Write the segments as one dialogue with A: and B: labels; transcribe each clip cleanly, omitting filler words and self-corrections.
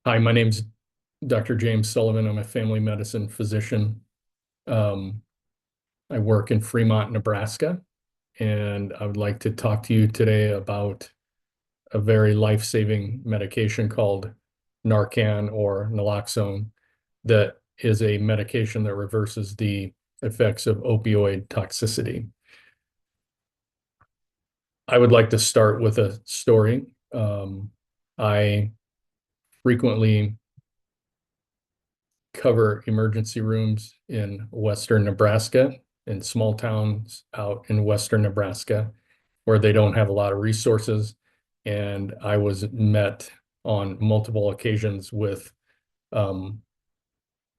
A: Hi, my name's Dr. James Sullivan. I'm a family medicine physician. Um, I work in Fremont, Nebraska, and I would like to talk to you today about a very life-saving medication called Narcan or naloxone that is a medication that reverses the effects of opioid toxicity. I would like to start with a story. I frequently cover emergency rooms in western Nebraska, in small towns out in western Nebraska, where they don't have a lot of resources. And I was met on multiple occasions with, um,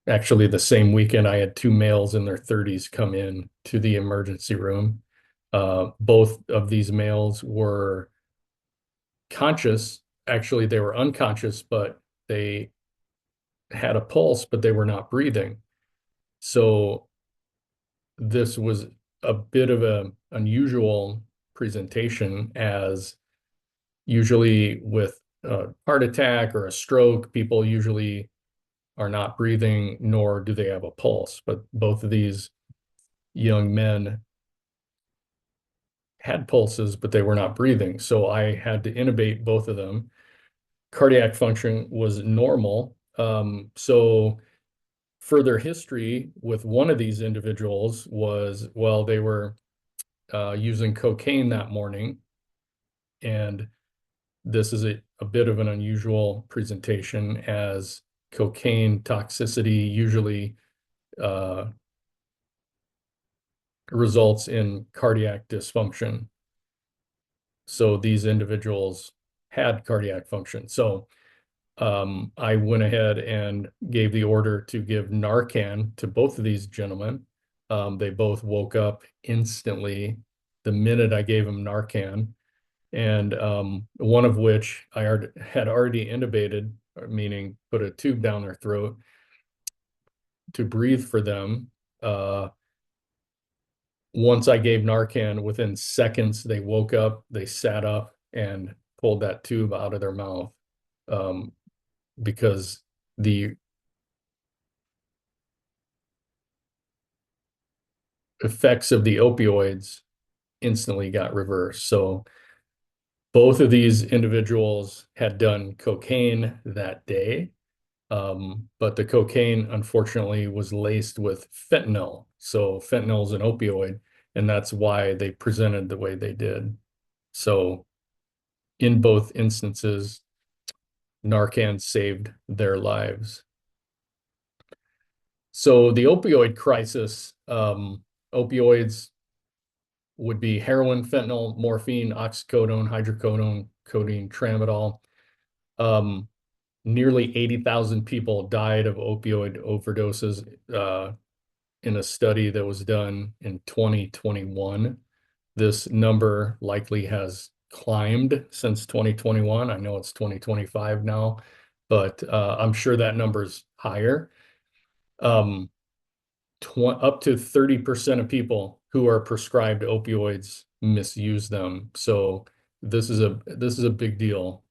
A: actually the same weekend, I had two males in their 30s come in to the emergency room. Both of these males were conscious. Actually, they were unconscious, but they had a pulse, but they were not breathing. So this was a bit of an unusual presentation, as usually with a heart attack or a stroke, people usually are not breathing, nor do they have a pulse. But both of these young men had pulses, but they were not breathing. So I had to intubate both of them. Cardiac function was normal. So further history with one of these individuals was, well, they were using cocaine that morning. And this is a bit of an unusual presentation, as cocaine toxicity usually uh, results in cardiac dysfunction. So these individuals had cardiac function. So I went ahead and gave the order to give Narcan to both of these gentlemen. They both woke up instantly the minute I gave them Narcan. And one of which I had already intubated, meaning put a tube down their throat to breathe for them. Once I gave Narcan, within seconds, they woke up, they sat up and pulled that tube out of their mouth, um, because the effects of the opioids instantly got reversed. So both of these individuals had done cocaine that day. But the cocaine, unfortunately, was laced with fentanyl. So fentanyl is an opioid, and that's why they presented the way they did. So in both instances, Narcan saved their lives. So the opioid crisis, opioids would be heroin, fentanyl, morphine, oxycodone, hydrocodone, codeine, tramadol. Um, Nearly 80,000 people died of opioid overdoses in a study that was done in 2021. This number likely has climbed since 2021. I know it's 2025 now, but I'm sure that number's higher. Um, Up to 30% of people who are prescribed opioids misuse them. So this is a big deal.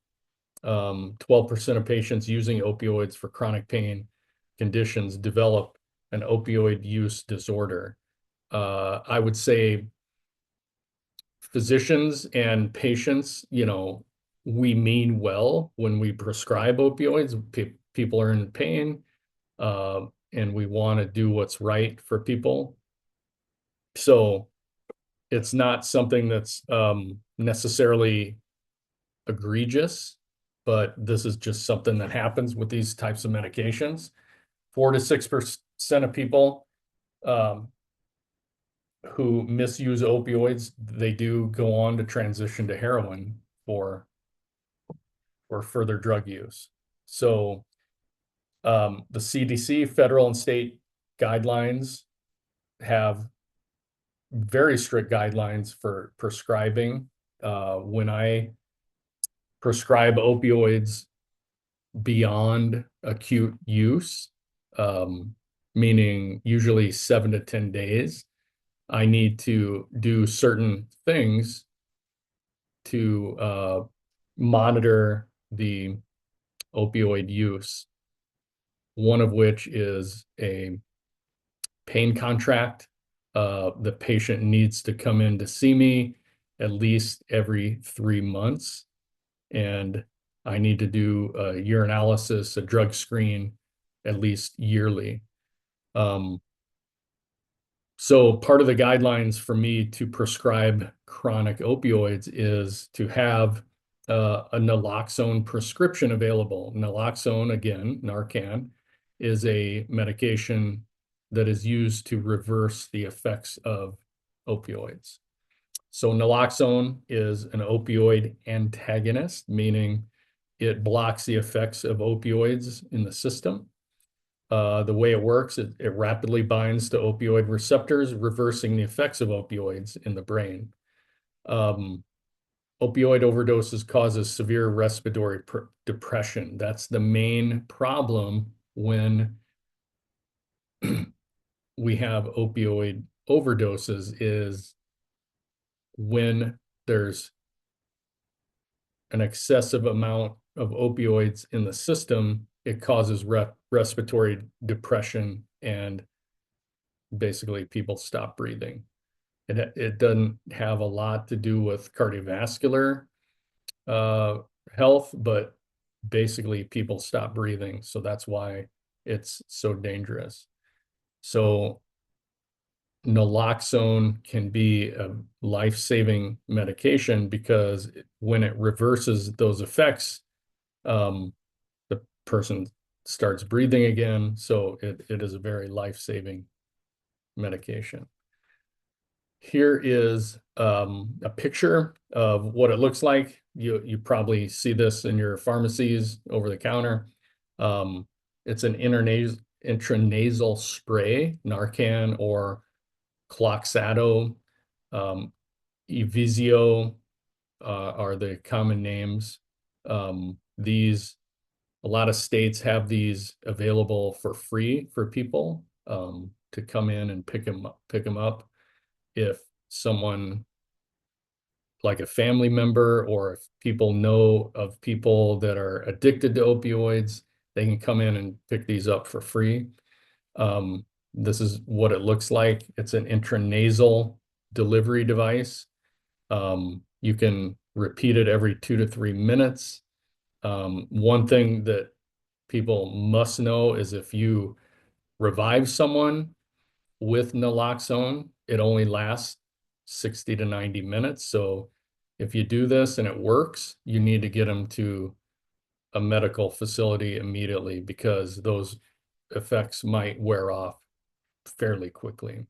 A: 12% of patients using opioids for chronic pain conditions develop an opioid use disorder. I would say physicians and patients, we mean well when we prescribe opioids. People are in pain, and we want to do what's right for people. So it's not something that's necessarily egregious, but this is just something that happens with these types of medications. 4 to 6% of people um, who misuse opioids, they do go on to transition to heroin for further drug use. So the CDC, federal and state guidelines, have very strict guidelines for prescribing. When I prescribe opioids beyond acute use, meaning usually 7 to 10 days, I need to do certain things to monitor the opioid use, one of which is a pain contract. The patient needs to come in to see me at least every 3 months, and I need to do a urinalysis, a drug screen at least yearly. So part of the guidelines for me to prescribe chronic opioids is to have a naloxone prescription available. Naloxone, again, Narcan, is a medication that is used to reverse the effects of opioids. So naloxone is an opioid antagonist, meaning it blocks the effects of opioids in the system. The way it works, it rapidly binds to opioid receptors, reversing the effects of opioids in the brain. Opioid overdoses causes severe respiratory depression. That's the main problem when we have opioid overdoses, is when there's an excessive amount of opioids in the system, it causes respiratory depression, and basically people stop breathing. It doesn't have a lot to do with cardiovascular health, but basically people stop breathing. So that's why it's so dangerous. So naloxone can be a life-saving medication because when it reverses those effects, the person starts breathing again. So it is a very life-saving medication. Here is a picture of what it looks like. You probably see this in your pharmacies over the counter. It's an intranasal spray, Narcan or Cloxato, Evizio are the common names. A lot of states have these available for free for people to come in and pick them up. If someone, like a family member, or if people know of people that are addicted to opioids, they can come in and pick these up for free. This is what it looks like. It's an intranasal delivery device. You can repeat it every 2 to 3 minutes. One thing that people must know is if you revive someone with naloxone, it only lasts 60 to 90 minutes. So if you do this and it works, you need to get them to a medical facility immediately, because those effects might wear off fairly quickly.